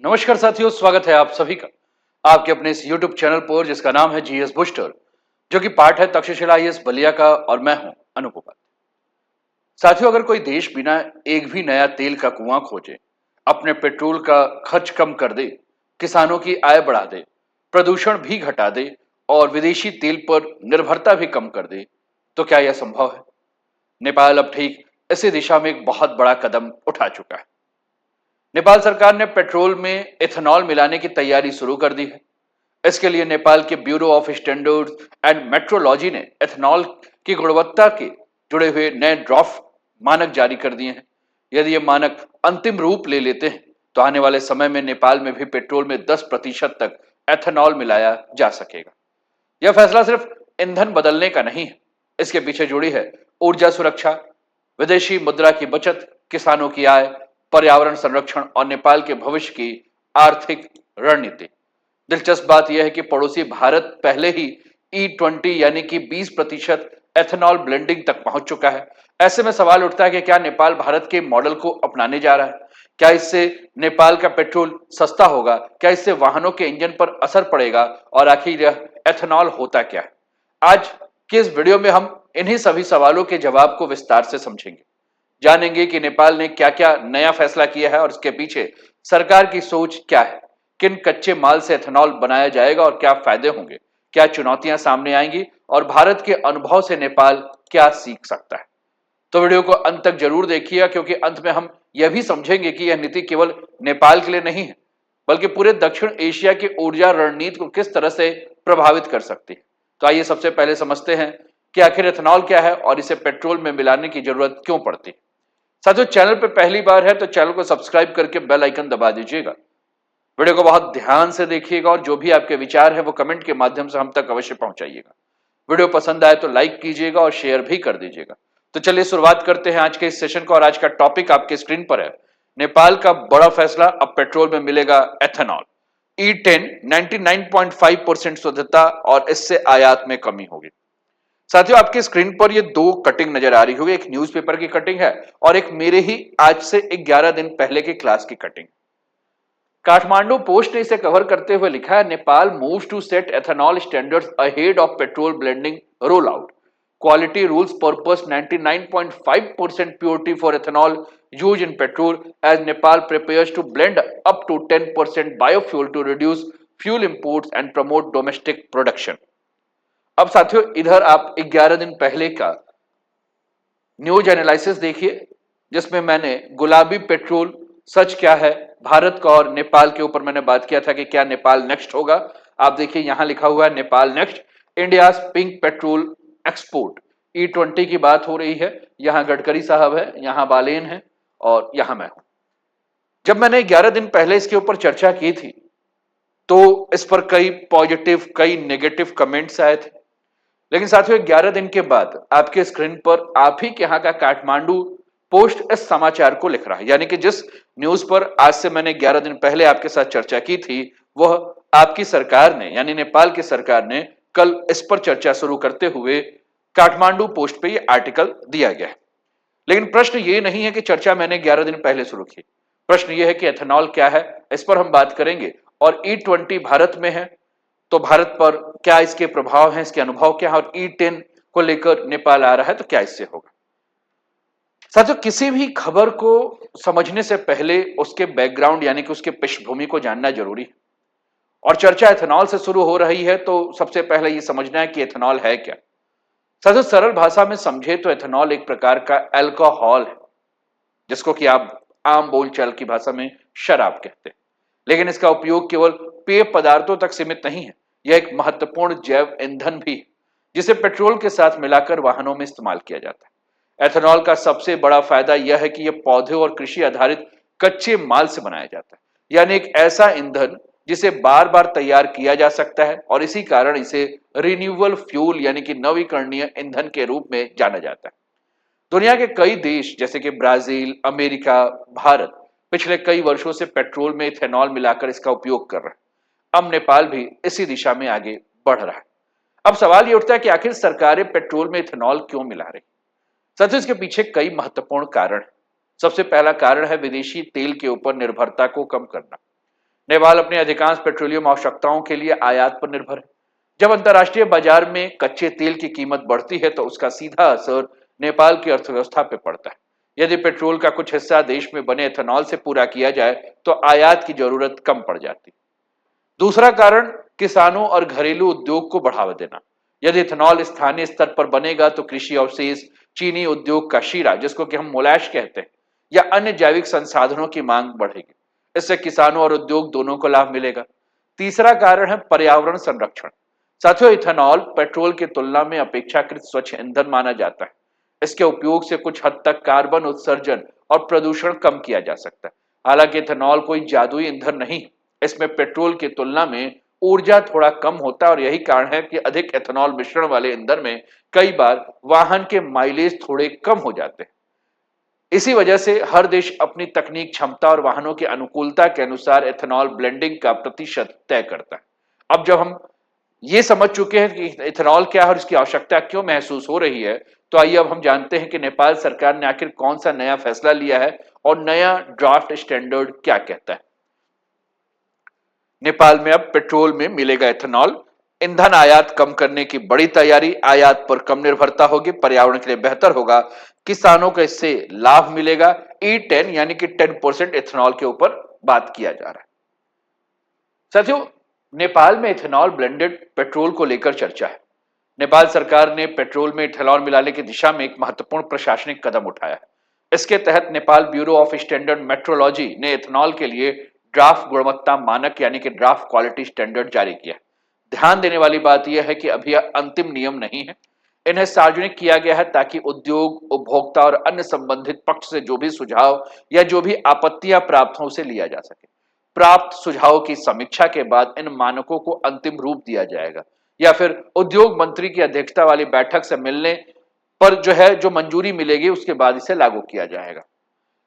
नमस्कार साथियों, स्वागत है आप सभी का आपके अपने इस YouTube चैनल पर जिसका नाम है जीएस बूस्टर, जो कि पार्ट है तक्षशिला आईएएस बलिया का। और मैं हूं अनुपम। साथियों, अगर कोई देश बिना एक भी नया तेल का कुआं खोजे अपने पेट्रोल का खर्च कम कर दे, किसानों की आय बढ़ा दे, प्रदूषण भी घटा दे और विदेशी तेल पर निर्भरता भी कम कर दे, तो क्या यह संभव है? नेपाल अब ठीक इसी दिशा में एक बहुत बड़ा कदम उठा चुका है। नेपाल सरकार ने पेट्रोल में एथेनॉल मिलाने की तैयारी शुरू कर दी है। इसके लिए नेपाल के bureau of standards and metrology ने एथेनॉल की गुणवत्ता के जुड़े हुए नए ड्राफ्ट मानक जारी कर दिए हैं। यदि ये मानक अंतिम रूप ले लेते हैं तो आने वाले समय में नेपाल में भी पेट्रोल में 10% तक एथेनॉल मिलाया जा सकेगा। यह फैसला सिर्फ ईंधन बदलने का नहीं है, इसके पीछे जुड़ी है ऊर्जा सुरक्षा, विदेशी मुद्रा की बचत, किसानों की आय, पर्यावरण संरक्षण और नेपाल के भविष्य की आर्थिक रणनीति। दिलचस्प बात यह है कि पड़ोसी भारत पहले ही E20 यानी कि 20% एथेनॉल ब्लेंडिंग तक पहुंच चुका है। ऐसे में सवाल उठता है कि क्या नेपाल भारत के मॉडल को अपनाने जा रहा है? क्या इससे नेपाल का पेट्रोल सस्ता होगा? क्या इससे वाहनों के इंजन पर असर पड़ेगा? और आखिर यह एथेनॉल होता क्या है? आज के इस वीडियो में हम इन्हीं सभी सवालों के जवाब को विस्तार से समझेंगे। जानेंगे कि नेपाल ने क्या क्या नया फैसला किया है और इसके पीछे सरकार की सोच क्या है, किन कच्चे माल से एथेनॉल बनाया जाएगा और क्या फायदे होंगे, क्या चुनौतियां सामने आएंगी और भारत के अनुभव से नेपाल क्या सीख सकता है। तो वीडियो को अंत तक जरूर देखिएगा, क्योंकि अंत में हम यह भी समझेंगे कि यह नीति केवल नेपाल के लिए नहीं है, बल्कि पूरे दक्षिण एशिया की ऊर्जा रणनीति को किस तरह से प्रभावित कर सकती है। तो आइए सबसे पहले समझते हैं कि आखिर एथेनॉल क्या है और इसे पेट्रोल में मिलाने की जरूरत क्यों पड़ती है। साथियों, चैनल पर पहली बार है तो चैनल को सब्सक्राइब करके बेल आइकन दबा दीजिएगा। वीडियो को बहुत ध्यान से देखिएगा और जो भी आपके विचार है वो कमेंट के माध्यम से हम तक अवश्य पहुंचाइएगा। वीडियो पसंद आए तो लाइक कीजिएगा और शेयर भी कर दीजिएगा। तो चलिए शुरुआत करते हैं आज के इस सेशन को। और आज का टॉपिक आपके स्क्रीन पर है, नेपाल का बड़ा फैसला, अब पेट्रोल में मिलेगा एथेनॉल। E10 99.5% शुद्धता और इससे आयात में कमी होगी। साथियों, आपकी स्क्रीन पर ये दो कटिंग नजर आ रही होगी, एक न्यूज़पेपर की कटिंग है और एक मेरे ही आज से 11 दिन पहले की क्लास की कटिंग। काठमांडू पोस्ट ने इसे कवर करते हुए लिखा है, Nepal moves to set ethanol standards ahead of petrol blending roll out, quality rules purpose 99.5% purity for ethanol used in petrol as Nepal prepares to blend up to 10% biofuel to reduce fuel imports and promote domestic production। अब साथियों, इधर आप 11 दिन पहले का news analysis देखिए, जिसमें मैंने गुलाबी पेट्रोल सच क्या है, भारत का और नेपाल के ऊपर मैंने बात किया था कि क्या नेपाल नेक्स्ट होगा। आप देखिए यहां लिखा हुआ है Nepal next, India pink patrol export. E20 की बात हो रही है, यहां गडकरी साहब है, यहां बालेन है और यहां मैं हूं। जब मैंने 11 दिन पहले इसके ऊपर चर्चा की थी तो इस पर कई पॉजिटिव कई नेगेटिव कमेंट्स आए थे। लेकिन साथियों, 11 दिन के बाद आपके स्क्रीन पर आप ही के यहाँ का काठमांडू पोस्ट इस समाचार को लिख रहा है, यानी कि जिस न्यूज पर आज से मैंने 11 दिन पहले आपके साथ चर्चा की थी, वह आपकी सरकार ने यानी नेपाल की सरकार ने कल इस पर चर्चा शुरू करते हुए काठमांडू पोस्ट पे ये आर्टिकल दिया गया है। लेकिन प्रश्न ये नहीं है कि चर्चा मैंने 11 दिन पहले शुरू की, प्रश्न ये है कि एथेनॉल क्या है, इस पर हम बात करेंगे। और E20 भारत में है तो भारत पर क्या इसके प्रभाव हैं, इसके अनुभव क्या है, और E10 को लेकर नेपाल आ रहा है तो क्या इससे होगा। साथियों, किसी भी खबर को समझने से पहले उसके बैकग्राउंड यानी कि उसके पृष्ठभूमि को जानना जरूरी है। और चर्चा एथेनॉल से शुरू हो रही है तो सबसे पहले यह समझना है कि एथेनॉल है क्या। साथियों, सरल भाषा में समझे तो एथेनॉल एक प्रकार का अल्कोहल है, जिसको कि आप आम बोलचाल की भाषा में शराब कहते हैं। लेकिन इसका उपयोग केवल पेय पदार्थों तक सीमित नहीं है, यह एक महत्वपूर्ण जैव ईंधन भी है, जिसे पेट्रोल के साथ मिलाकर वाहनों में इस्तेमाल किया जाता है। एथेनॉल का सबसे बड़ा फायदा यह है कि यह पौधे और कृषि आधारित कच्चे माल से बनाया जाता है, यानी एक ऐसा ईंधन जिसे बार बार तैयार किया जा सकता है और इसी कारण इसे रिन्यूएबल फ्यूल यानी कि नवीकरणीय ईंधन के रूप में जाना जाता है। दुनिया के कई देश जैसे कि ब्राजील, अमेरिका, भारत पिछले कई वर्षों से पेट्रोल में इथेनॉल मिलाकर इसका उपयोग कर रहे हैं। अब नेपाल भी इसी दिशा में आगे बढ़ रहा है। अब सवाल ये उठता है कि आखिर सरकारें पेट्रोल में इथेनॉल क्यों मिला रही। साथियों, इसके पीछे कई महत्वपूर्ण कारण हैं। सबसे पहला कारण है विदेशी तेल के ऊपर निर्भरता को कम करना। नेपाल अपनी अधिकांश पेट्रोलियम आवश्यकताओं के लिए आयात पर निर्भर है। जब अंतर्राष्ट्रीय बाजार में कच्चे तेल की कीमत बढ़ती है तो उसका सीधा असर नेपाल की अर्थव्यवस्था पर पड़ता है। यदि पेट्रोल का कुछ हिस्सा देश में बने एथेनॉल से पूरा किया जाए तो आयात की जरूरत कम पड़ जाती है। दूसरा कारण किसानों और घरेलू उद्योग को बढ़ावा देना। यदि इथेनॉल स्थानीय स्तर पर बनेगा तो कृषि अवशेष, चीनी उद्योग का शीरा जिसको कि हम मोलैश कहते हैं, या अन्य जैविक संसाधनों की मांग बढ़ेगी। इससे किसानों और उद्योग दोनों को लाभ मिलेगा। तीसरा कारण है पर्यावरण संरक्षण। साथियों, इथेनॉल पेट्रोल की तुलना में अपेक्षाकृत स्वच्छ ईंधन माना जाता है। इसके उपयोग से कुछ हद तक कार्बन उत्सर्जन और प्रदूषण कम किया जा सकता है। हालांकि इथेनॉल कोई जादुई ईंधन नहीं, इसमें पेट्रोल की तुलना में ऊर्जा थोड़ा कम होता है और यही कारण है कि अधिक एथेनॉल मिश्रण वाले ईंधन में कई बार वाहन के माइलेज थोड़े कम हो जाते हैं। इसी वजह से हर देश अपनी तकनीक, क्षमता और वाहनों की अनुकूलता के अनुसार एथेनॉल ब्लेंडिंग का प्रतिशत तय करता है। अब जब हम ये समझ चुके हैं कि इथेनॉल क्या है और इसकी आवश्यकता क्यों महसूस हो रही है, तो आइए अब हम जानते हैं कि नेपाल सरकार ने आखिर कौन सा नया फैसला लिया है और नया ड्राफ्ट स्टैंडर्ड क्या कहता है। नेपाल में अब पेट्रोल में मिलेगा इथेनॉल। ईंधन आयात कम करने की बड़ी तैयारी, आयात पर कम निर्भरता होगी, पर्यावरण के लिए बेहतर होगा, किसानों को इससे लाभ मिलेगा। E10 यानी कि 10% इथेनॉल के ऊपर बात किया जा रहा है। साथियों, नेपाल में इथेनॉल ब्लेंडेड पेट्रोल को लेकर चर्चा है। नेपाल सरकार ने पेट्रोल में इथेनॉल मिलाने की दिशा में एक महत्वपूर्ण प्रशासनिक कदम उठाया है। इसके तहत Nepal bureau of standard metrology ने इथेनॉल के लिए ड्राफ्ट गुणवत्ता मानक यानी कि ड्राफ्ट क्वालिटी स्टैंडर्ड जारी किया। ध्यान देने वाली बात यह है कि अभी यह अंतिम नियम नहीं है। इन्हें सार्वजनिक किया गया है ताकि उद्योग, उपभोक्ता और अन्य संबंधित पक्ष से जो भी सुझाव या जो भी आपत्तियां प्राप्त हो उसे लिया जा सके। प्राप्त सुझावों की समीक्षा के बाद इन मानकों को अंतिम रूप दिया जाएगा या फिर उद्योग मंत्री की अध्यक्षता वाली बैठक से मिलने पर जो मंजूरी मिलेगी उसके बाद इसे लागू किया जाएगा।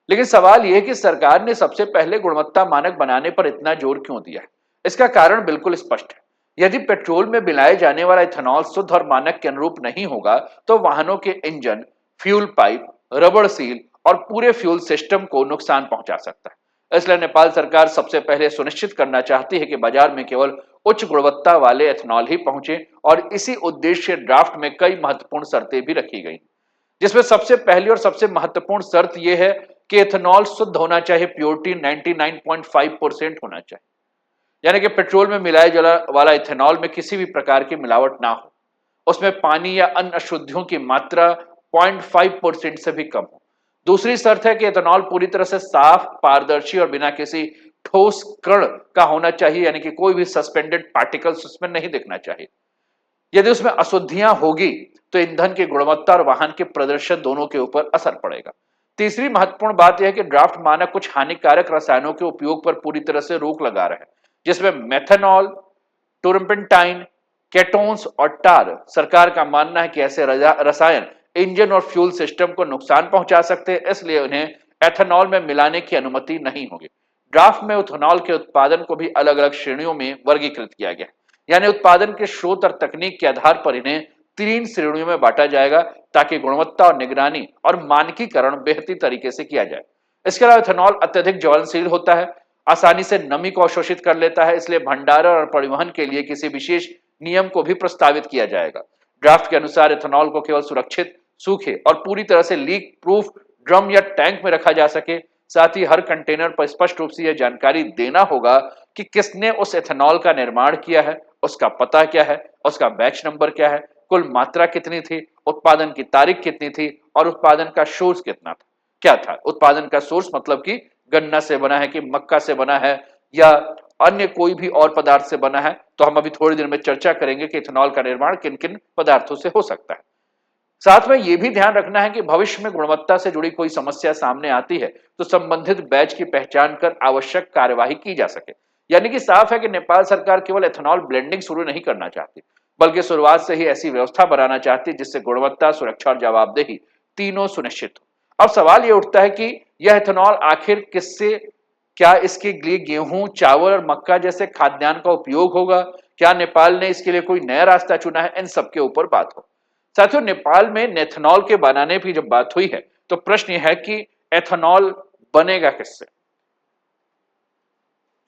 लेकिन सवाल यह है कि सरकार ने सबसे पहले गुणवत्ता मानक बनाने पर इतना जोर क्यों दिया है। इसका कारण बिल्कुल स्पष्ट है। यदि पेट्रोल में मिलाए जाने वाला इथेनॉल शुद्ध और मानक के अनुरूप नहीं होगा तो वाहनों के इंजन, फ्यूल पाइप, रबड़ सील और पूरे फ्यूल सिस्टम को नुकसान पहुंचा सकता है। इसलिए नेपाल सरकार सबसे पहले सुनिश्चित करना चाहती है कि बाजार में केवल उच्च गुणवत्ता वाले इथेनॉल ही पहुंचे और इसी उद्देश्य ड्राफ्ट में कई महत्वपूर्ण शर्तें भी रखी गई, जिसमें सबसे पहली और सबसे महत्वपूर्ण शर्त यह है कि एथेनॉल शुद्ध होना चाहिए, प्योरिटी 99.5% होना चाहिए। यानी कि पेट्रोल में मिलाए जला वाला इथेनॉल में किसी भी प्रकार की मिलावट ना हो, उसमें पानी या अन्य अशुद्धियों की मात्रा 0.5% से भी कम हो। दूसरी शर्त है कि एथेनॉल पूरी तरह से साफ, पारदर्शी और बिना किसी ठोस कण का होना चाहिए, यानी कि कोई भी सस्पेंडेड पार्टिकल्स उसमें नहीं दिखना चाहिए। यदि उसमें अशुद्धियां होगी तो ईंधन की गुणवत्ता और वाहन के प्रदर्शन दोनों के ऊपर असर पड़ेगा। तीसरी महत्वपूर्ण बात यह है कि ड्राफ्ट मानक कुछ हानिकारक रसायनों के उपयोग पर पूरी तरह से रोक लगा रहे हैं, जिसमें मेथनॉल, टोरपेंटाइन, केटोन्स और टार। सरकार का मानना है कि ऐसे रसायन इंजन और फ्यूल सिस्टम को नुकसान पहुंचा सकते हैं, इसलिए उन्हें एथेनॉल में मिलाने की अनुमति नहीं होगी। ड्राफ्ट में इथेनॉल के उत्पादन को भी अलग अलग श्रेणियों में वर्गीकृत किया गया, यानी उत्पादन के स्रोत और तकनीक के आधार पर इन्हें 3 श्रेणियों में बांटा जाएगा ताकि गुणवत्ता और निगरानी और मानकीकरण बेहतर तरीके से किया जाए। इसके अलावा इथेनॉल अत्यधिक ज्वलनशील होता है, आसानी से नमी को अवशोषित कर लेता है, इसलिए भंडारण और परिवहन के लिए किसी विशेष नियम को भी प्रस्तावित किया जाएगा। ड्राफ्ट के अनुसार इथेनॉल को केवल सुरक्षित, सूखे और पूरी तरह से लीक प्रूफ ड्रम या टैंक में रखा जा सके। साथ ही हर कंटेनर पर स्पष्ट रूप से यह जानकारी देना होगा कि किसने उस इथेनॉल का निर्माण किया है, उसका पता क्या है, उसका बैच नंबर क्या है, कुल मात्रा कितनी थी, उत्पादन की तारीख कितनी थी और उत्पादन का सोर्स कितना था, क्या था। उत्पादन का सोर्स मतलब कि गन्ना से बना है कि मक्का से बना है या अन्य कोई भी और पदार्थ से बना है। तो हम अभी थोड़ी देर में चर्चा करेंगे कि इथेनॉल का निर्माण किन किन पदार्थों से हो सकता है। साथ में यह भी ध्यान रखना है कि भविष्य में गुणवत्ता से जुड़ी कोई समस्या सामने आती है तो संबंधित बैच की पहचान कर आवश्यक कार्यवाही की जा सके। यानी कि साफ है कि नेपाल सरकार केवल एथेनॉल ब्लेंडिंग शुरू नहीं करना चाहती, बल्कि शुरुआत से ही ऐसी व्यवस्था बनाना चाहती है जिससे गुणवत्ता, सुरक्षा और जवाबदेही तीनों सुनिश्चित हो। अब सवाल यह उठता है कि यह एथेनॉल आखिर किससे, क्या इसके लिए गेहूं, चावल और मक्का जैसे खाद्यान्न का उपयोग होगा, क्या नेपाल ने इसके लिए कोई नया रास्ता चुना है, इन सबके ऊपर बात हो। साथियों, नेपाल में नेथनॉल के बनाने की जब बात हुई है तो प्रश्न यह है कि एथेनॉल बनेगा किससे।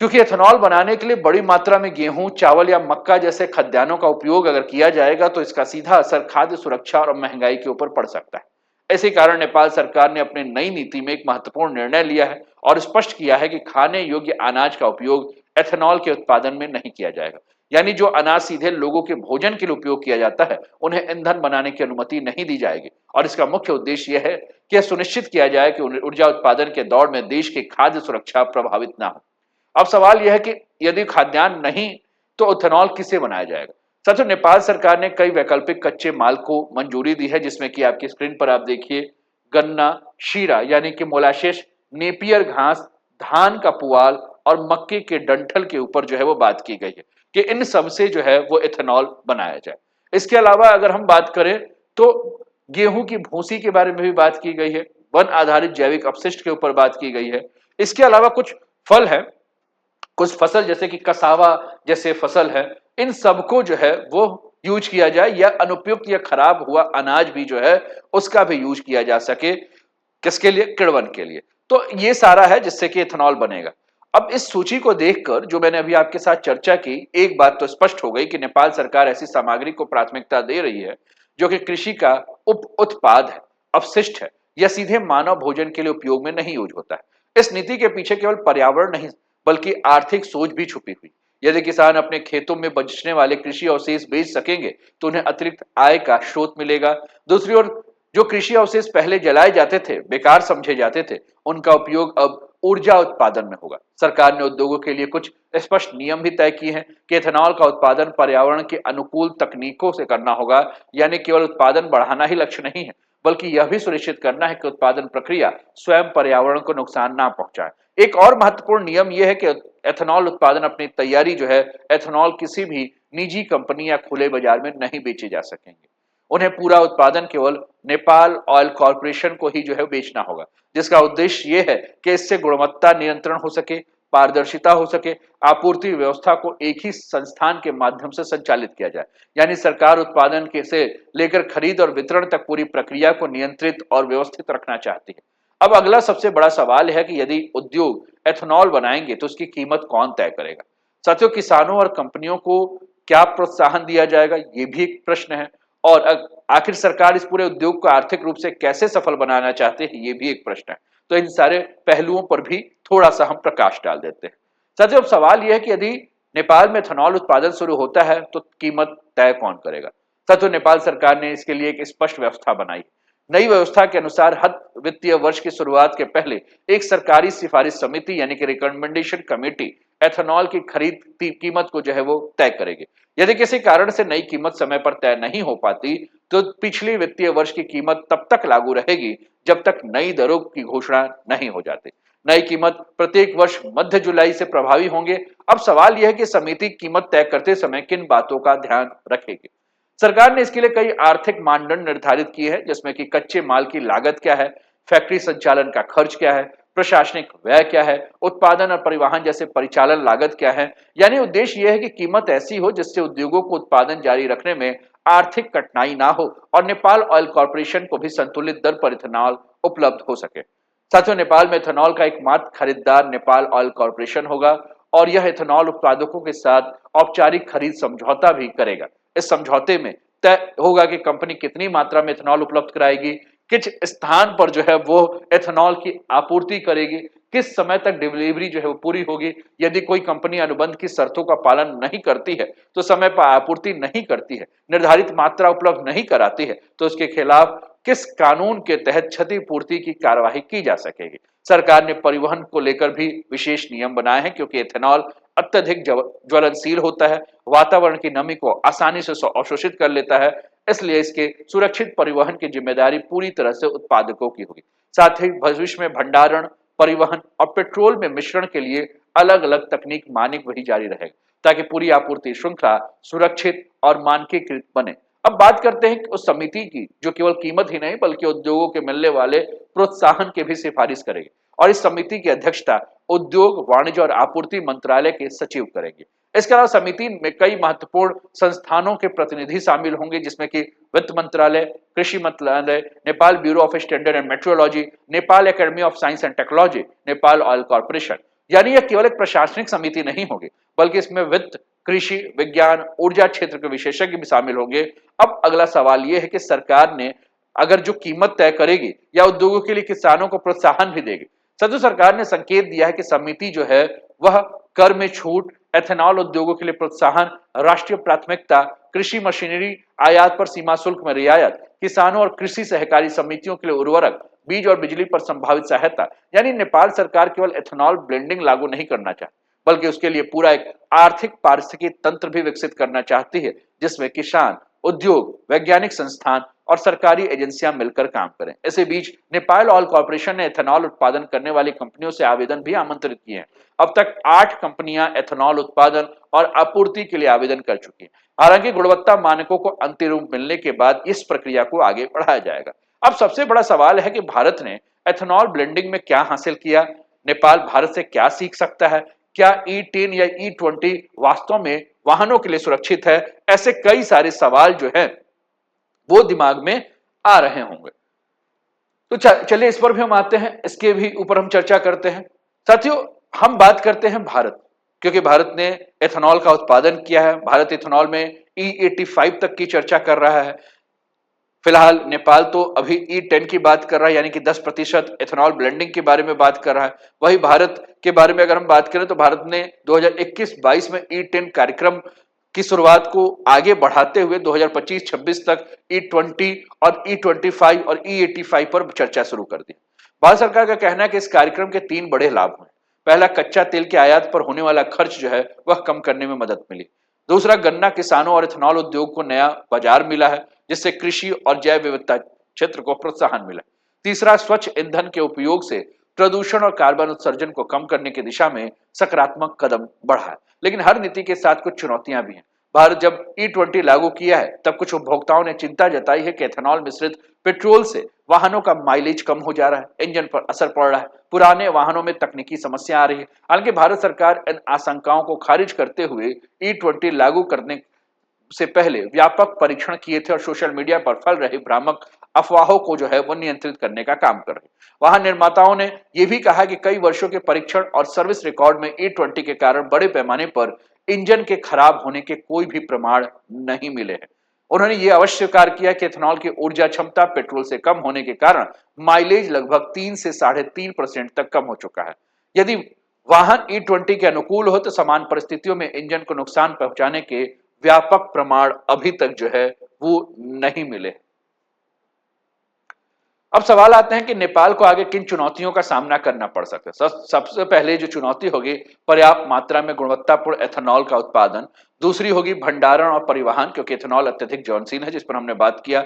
क्योंकि एथेनॉल बनाने के लिए बड़ी मात्रा में गेहूं, चावल या मक्का जैसे खाद्यान्नों का उपयोग अगर किया जाएगा तो इसका सीधा असर खाद्य सुरक्षा और महंगाई के ऊपर पड़ सकता है। इसी कारण नेपाल सरकार ने अपनी नई नीति में एक महत्वपूर्ण निर्णय लिया है और स्पष्ट किया है कि खाने योग्य अनाज का उपयोग एथेनॉल के उत्पादन में नहीं किया जाएगा। यानी जो अनाज सीधे लोगों के भोजन के लिए उपयोग किया जाता है, उन्हें ईंधन बनाने की अनुमति नहीं दी जाएगी। और इसका मुख्य उद्देश्य यह है कि यह सुनिश्चित किया जाए कि ऊर्जा उत्पादन के दौर में देश की खाद्य सुरक्षा प्रभावित ना हो। अब सवाल यह है कि यदि खाद्यान्न नहीं तो इथेनॉल किसे बनाया जाएगा। साथियों, नेपाल सरकार ने कई वैकल्पिक कच्चे माल को मंजूरी दी है, जिसमें कि आपकी स्क्रीन पर आप देखिए गन्ना, शीरा यानी कि मोलासेस, नेपियर घास, धान का पुआल और मक्के के डंठल के ऊपर जो है वो बात की गई है कि इन सब से जो है वो इथेनॉल बनाया जाए। इसके अलावा अगर हम बात करें तो गेहूं की भूसी के बारे में भी बात की गई है, वन आधारित जैविक अपशिष्ट के ऊपर बात की गई है। इसके अलावा कुछ फल है, कुछ फसल जैसे कि कसावा जैसे फसल है, इन सबको जो है वो यूज किया जाए या अनुपयुक्त या खराब हुआ अनाज भी जो है उसका भी यूज किया जा सके। किसके लिए? किड़वन के लिए। तो ये सारा है जिससे कि इथेनॉल बनेगा। अब इस सूची को देखकर जो मैंने अभी आपके साथ चर्चा की, एक बात तो स्पष्ट हो गई कि नेपाल सरकार ऐसी सामग्री को प्राथमिकता दे रही है जो कि कृषि का उप उत्पाद है, अपशिष्ट है या सीधे मानव भोजन के लिए उपयोग में नहीं यूज होता है। इस नीति के पीछे केवल पर्यावरण नहीं बल्कि आर्थिक सोच भी छुपी हुई। यदि किसान अपने खेतों में बचने वाले कृषि अवशेष बेच सकेंगे तो उन्हें अतिरिक्त आय का स्रोत मिलेगा। दूसरी ओर जो कृषि अवशेष पहले जलाए जाते थे, बेकार समझे जाते थे, उनका उपयोग अब ऊर्जा उत्पादन में होगा। सरकार ने उद्योगों के लिए कुछ स्पष्ट नियम भी तय किए हैं कि एथेनॉल का उत्पादन पर्यावरण के अनुकूल तकनीकों से करना होगा। यानी केवल उत्पादन बढ़ाना ही लक्ष्य नहीं है, बल्कि यह भी सुनिश्चित करना है कि उत्पादन प्रक्रिया स्वयं पर्यावरण को नुकसान ना पहुंचाए। एक और महत्वपूर्ण नियम यह है कि एथेनॉल उत्पादन अपनी तैयारी जो है, एथेनॉल किसी भी निजी कंपनी या खुले बाजार में नहीं बेचे जा सकेंगे। उन्हें पूरा उत्पादन केवल नेपाल ऑयल कॉर्पोरेशन को ही जो है बेचना होगा, जिसका उद्देश्य यह है कि इससे गुणवत्ता नियंत्रण हो सके, पारदर्शिता हो सके, आपूर्ति व्यवस्था को एक ही संस्थान के माध्यम से संचालित किया जाए। यानी सरकार उत्पादन के से लेकर खरीद और वितरण तक पूरी प्रक्रिया को नियंत्रित और व्यवस्थित रखना चाहती है। अब अगला सबसे बड़ा सवाल है कि यदि उद्योग एथेनॉल बनाएंगे तो उसकी कीमत कौन तय करेगा। साथियों, किसानों और कंपनियों को क्या प्रोत्साहन दिया जाएगा, ये भी एक प्रश्न है। और आखिर सरकार इस पूरे उद्योग को आर्थिक रूप से कैसे सफल बनाना चाहते हैं, ये भी एक प्रश्न है। तो इन सारे पहलुओं पर भी थोड़ा सा हम प्रकाश डाल देते हैं। साथियों, अब सवाल यह है कि यदि नेपाल में एथेनॉल उत्पादन शुरू होता है तो कीमत तय कौन करेगा। साथियों, नेपाल सरकार ने इसके लिए एक स्पष्ट व्यवस्था बनाई। नई व्यवस्था के अनुसार हर वित्तीय वर्ष की शुरुआत के पहले एक सरकारी सिफारिश समिति यानी कि रिकमेंडेशन कमेटी एथेनॉल की खरीद कीमत को जो है वो तय करेगी। यदि किसी कारण से नई कीमत समय पर तय नहीं हो पाती तो पिछली वित्तीय वर्ष की कीमत तब तक लागू रहेगी जब तक नई दरों की घोषणा नहीं हो जाती। नई कीमत प्रत्येक वर्ष मध्य जुलाई से प्रभावी होंगे। अब सवाल यह है कि समिति कीमत तय करते समय किन बातों का ध्यान रखेगी। सरकार ने इसके लिए कई आर्थिक मानदंड निर्धारित किए हैं, जिसमें कि कच्चे माल की लागत क्या है, फैक्ट्री संचालन का खर्च क्या है, प्रशासनिक व्यय क्या है, उत्पादन और परिवहन जैसे परिचालन लागत क्या है। यानी उद्देश्य यह है कि कीमत ऐसी हो जिससे उद्योगों को उत्पादन जारी रखने में आर्थिक कठिनाई ना हो और नेपाल ऑयल कॉर्पोरेशन को भी संतुलित दर पर इथेनॉल उपलब्ध हो सके। साथियों, नेपाल में इथेनॉल का एकमात्र खरीदार नेपाल ऑयल कॉर्पोरेशन होगा और यह इथेनॉल उत्पादकों के साथ औपचारिक खरीद समझौता भी करेगा। इस समझौते में तय होगा कि कंपनी कितनी मात्रा में इथेनॉल उपलब्ध कराएगी, किस स्थान पर जो है वो इथेनॉल की आपूर्ति करेगी, किस समय तक डिलीवरी जो है वो पूरी होगी। यदि कोई कंपनी अनुबंध की शर्तों का पालन नहीं करती है, तो समय पर आपूर्ति नहीं करती है, निर्धारित मात्रा उपलब्ध नहीं कराती है, तो उसके खिलाफ किस कानून के तहत क्षतिपूर्ति की कार्यवाही की जा सकेगी। सरकार ने परिवहन को लेकर भी विशेष नियम बनाए हैं, क्योंकि इथेनॉल अत्यधिक ज्वलनशील होता है, वातावरण की नमी को आसानी से अवशोषित कर लेता है, इसलिए इसके सुरक्षित परिवहन की जिम्मेदारी पूरी तरह से उत्पादकों की होगी। साथ ही भविष्य में भंडारण, परिवहन और पेट्रोल में मिश्रण के लिए अलग अलग तकनीक मानक वही जारी रहेगा, ताकि पूरी आपूर्ति श्रृंखला सुरक्षित और मानकीकृत बने। अब बात करते हैं उस समिति की जो केवल कीमत ही नहीं बल्कि उद्योगों के मिलने वाले प्रोत्साहन की भी सिफारिश करेगी। और इस समिति की अध्यक्षता उद्योग, वाणिज्य और आपूर्ति मंत्रालय के सचिव करेंगे। इसके अलावा समिति में कई महत्वपूर्ण संस्थानों के प्रतिनिधि शामिल होंगे, जिसमें कि वित्त मंत्रालय, कृषि मंत्रालय, Nepal bureau of standard and metrology, Nepal academy of science and technology, Nepal oil corporation. यानी यह केवल एक प्रशासनिक समिति नहीं होगी, बल्कि इसमें वित्त, कृषि, विज्ञान, ऊर्जा क्षेत्र के विशेषज्ञ भी शामिल होंगे। अब अगला सवाल यह है कि सरकार ने अगर जो कीमत तय करेगी या उद्योगों के लिए किसानों को प्रोत्साहन भी देगी। साथियों, सरकार ने संकेत दिया है कि समिति जो है वह कर में छूट, एथेनॉल उद्योगों के लिए प्रोत्साहन, राष्ट्रीय प्राथमिकता, कृषि मशीनरी आयात पर सीमा शुल्क में रियायत, किसानों और कृषि सहकारी समितियों के लिए उर्वरक, बीज और बिजली पर संभावित सहायता। यानी नेपाल सरकार केवल एथेनॉल ब्लेंडिंग लागू नहीं करना चाहती, बल्कि उसके लिए पूरा एक आर्थिक पारिस्थितिकी तंत्र भी विकसित करना चाहती है, जिसमें किसान, उद्योग, वैज्ञानिक संस्थान और सरकारी एजेंसियां मिलकर काम करें। इसी बीच नेपाल ऑयल कॉर्पोरेशन ने एथेनॉल उत्पादन करने वाली कंपनियों से आवेदन भी आमंत्रित किए हैं। अब तक 8 कंपनियां एथेनॉल उत्पादन और आपूर्ति के लिए आवेदन कर चुकी हैं। हालांकि गुणवत्ता मानकों को अंतिम रूप मिलने के बाद इस प्रक्रिया को आगे बढ़ाया जाएगा। अब सबसे बड़ा सवाल है कि भारत ने एथेनॉल ब्लेंडिंग में क्या हासिल किया, नेपाल भारत से क्या सीख सकता है, क्या E10 या E20 वास्तव में वाहनों के लिए सुरक्षित है। ऐसे कई सारे सवाल जो है वो दिमाग में आ रहे होंगे। तो चलिए इस पर भी हम आते हैं, इसके भी ऊपर हम चर्चा करते हैं। साथियों, हम बात करते हैं भारत, क्योंकि भारत ने एथेनॉल का उत्पादन किया है। भारत एथेनॉल में E85 तक की चर्चा कर रहा है। फिलहाल नेपाल तो अभी E10 की बात कर रहा है, यानी कि 10% एथेनॉल ब्लेंडिंग के बारे में बात कर रहा है। वही भारत के बारे में अगर हम बात करें तो भारत ने 2021-22 में E10 कार्यक्रम की शुरुआत को आगे बढ़ाते हुए 2025-26 तक E20 और E25 और E85 पर चर्चा शुरू कर दी। भारत सरकार का कहना है कि इस कार्यक्रम के 3 बड़े लाभ हुए। पहला, कच्चा तेल के आयात पर होने वाला खर्च जो है वह कम करने में मदद मिली। दूसरा, गन्ना किसानों और एथेनॉल उद्योग को नया बाजार मिला है, जिससे कृषि और जैव विविधता क्षेत्र को प्रोत्साहन मिला। तीसरा, स्वच्छ ईंधन के उपयोग से प्रदूषण और कार्बन उत्सर्जन को कम करने की दिशा में सकारात्मक कदम बढ़ा है। लेकिन हर नीति के साथ कुछ चुनौतियां भी हैं। भारत जब E20 लागू किया है तब कुछ उपभोक्ताओं ने चिंता जताई है कि एथेनॉल मिश्रित पेट्रोल से वाहनों का माइलेज कम हो जा रहा है, इंजन पर असर पड़ रहा है, पुराने वाहनों में तकनीकी समस्या आ रही है। हालांकि भारत सरकार इन आशंकाओं को खारिज करते हुए E20 लागू करने से पहले व्यापक परीक्षण किए थे और सोशल मीडिया पर फैल रहे भ्रामक अफवाहों को जो है वो नियंत्रित करने का काम कर रहे हैं। वाहन निर्माताओं ने यह भी कहा कि कई वर्षों के परीक्षण और सर्विस रिकॉर्ड में E20 के कारण बड़े पैमाने पर इंजन के खराब होने के कोई भी प्रमाण नहीं मिले हैं। उन्होंने ये अवश्य स्वीकार किया कि एथेनॉल की ऊर्जा क्षमता पेट्रोल से कम होने के कारण माइलेज लगभग 3 से 3.5% तक कम हो चुका है। यदि वाहन E20 के अनुकूल हो तो समान परिस्थितियों में इंजन को नुकसान पहुंचाने के व्यापक प्रमाण अभी तक जो है वो नहीं मिले। अब सवाल आते हैं कि नेपाल को आगे किन चुनौतियों का सामना करना पड़ सकता है। सबसे पहले जो चुनौती होगी, पर्याप्त मात्रा में गुणवत्तापूर्ण एथेनॉल का उत्पादन। दूसरी होगी भंडारण और परिवहन, क्योंकि एथेनॉल अत्यधिक ज्वलनशील है, जिस पर हमने बात किया।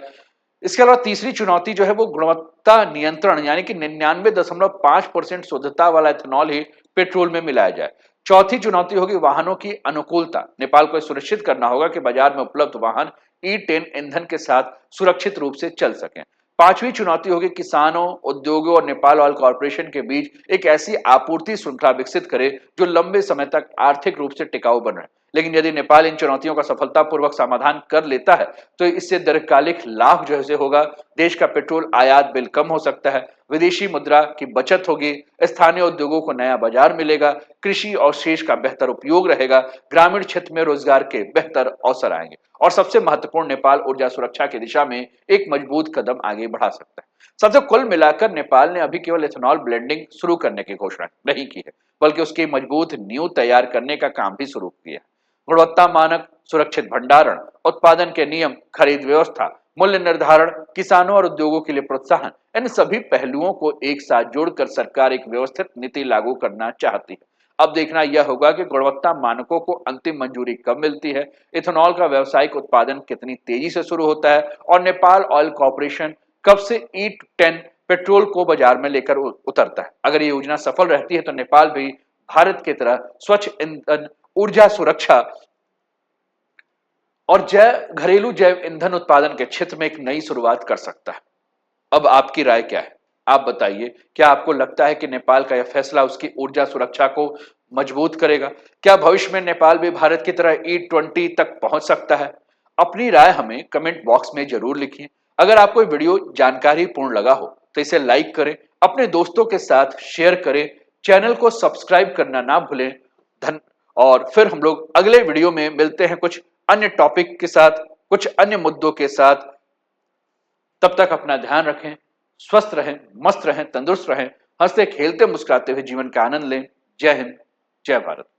इसके अलावा तीसरी चुनौती जो है वो गुणवत्ता नियंत्रण, यानी कि 99.5% शुद्धता वाला एथेनॉल ही पेट्रोल में मिलाया जाए। चौथी चुनौती होगी वाहनों की अनुकूलता। नेपाल को सुनिश्चित करना होगा कि बाजार में उपलब्ध वाहन E10 ईंधन के साथ सुरक्षित रूप से चल सकें। पांचवी चुनौती होगी किसानों, उद्योगों और नेपाल ऑयल कॉर्पोरेशन के बीच एक ऐसी आपूर्ति श्रृंखला विकसित करे जो लंबे समय तक आर्थिक रूप से टिकाऊ बने। लेकिन यदि नेपाल इन चुनौतियों का सफलतापूर्वक समाधान कर लेता है तो इससे दीर्घकालिक लाभ जो है होगा। देश का पेट्रोल आयात बिल कम हो सकता है, विदेशी मुद्रा की बचत होगी, स्थानीय उद्योगों को नया बाजार मिलेगा, कृषि और शेष का बेहतर उपयोग रहेगा, ग्रामीण क्षेत्र में रोजगार के बेहतर अवसर आएंगे और सबसे महत्वपूर्ण, नेपाल ऊर्जा सुरक्षा की दिशा में एक मजबूत कदम आगे बढ़ा सकता है। सबसे कुल मिलाकर नेपाल ने अभी केवल एथेनॉल ब्लेंडिंग शुरू करने की घोषणा नहीं की है, बल्कि उसकी मजबूत नींव तैयार करने का काम भी शुरू किया है। गुणवत्ता मानक, सुरक्षित भंडारण, उत्पादन के नियम, खरीद व्यवस्था, मूल्य निर्धारण, किसानों और उद्योगों के लिए प्रोत्साहन, इन सभी पहलुओं को एक साथ जोड़कर सरकार एक व्यवस्थित नीति लागू करना चाहती है। अब देखना यह होगा कि गुणवत्ता मानकों को अंतिम मंजूरी कब मिलती है, इथेनॉल का व्यावसायिक उत्पादन कितनी तेजी से शुरू होता है और नेपाल ऑयल कॉर्पोरेशन कब से E10 पेट्रोल को बाजार में लेकर उतरता है। अगर ये योजना सफल रहती है तो नेपाल भी भारत की तरह स्वच्छ ईंधन, ऊर्जा सुरक्षा और घरेलू जैव ईंधन उत्पादन के क्षेत्र में एक नई शुरुआत कर सकता है। अब आपकी राय क्या है? आप बताइए, क्या आपको लगता है कि नेपाल का यह फैसला उसकी ऊर्जा सुरक्षा को मजबूत करेगा? क्या भविष्य में नेपाल भी भारत की तरह E20 तक पहुंच सकता है? अपनी राय हमें कमेंट बॉक्स में जरूर लिखिए। अगर आपको वीडियो जानकारीपूर्ण लगा हो तो इसे लाइक करें, अपने दोस्तों के साथ शेयर करें, चैनल को सब्सक्राइब करना ना भूलें। धन और फिर हम लोग अगले वीडियो में मिलते हैं कुछ अन्य टॉपिक के साथ, कुछ अन्य मुद्दों के साथ। तब तक अपना ध्यान रखें, स्वस्थ रहें, मस्त रहें, तंदुरुस्त रहें, हंसते खेलते मुस्कुराते हुए जीवन का आनंद लें। जय हिंद, जय भारत।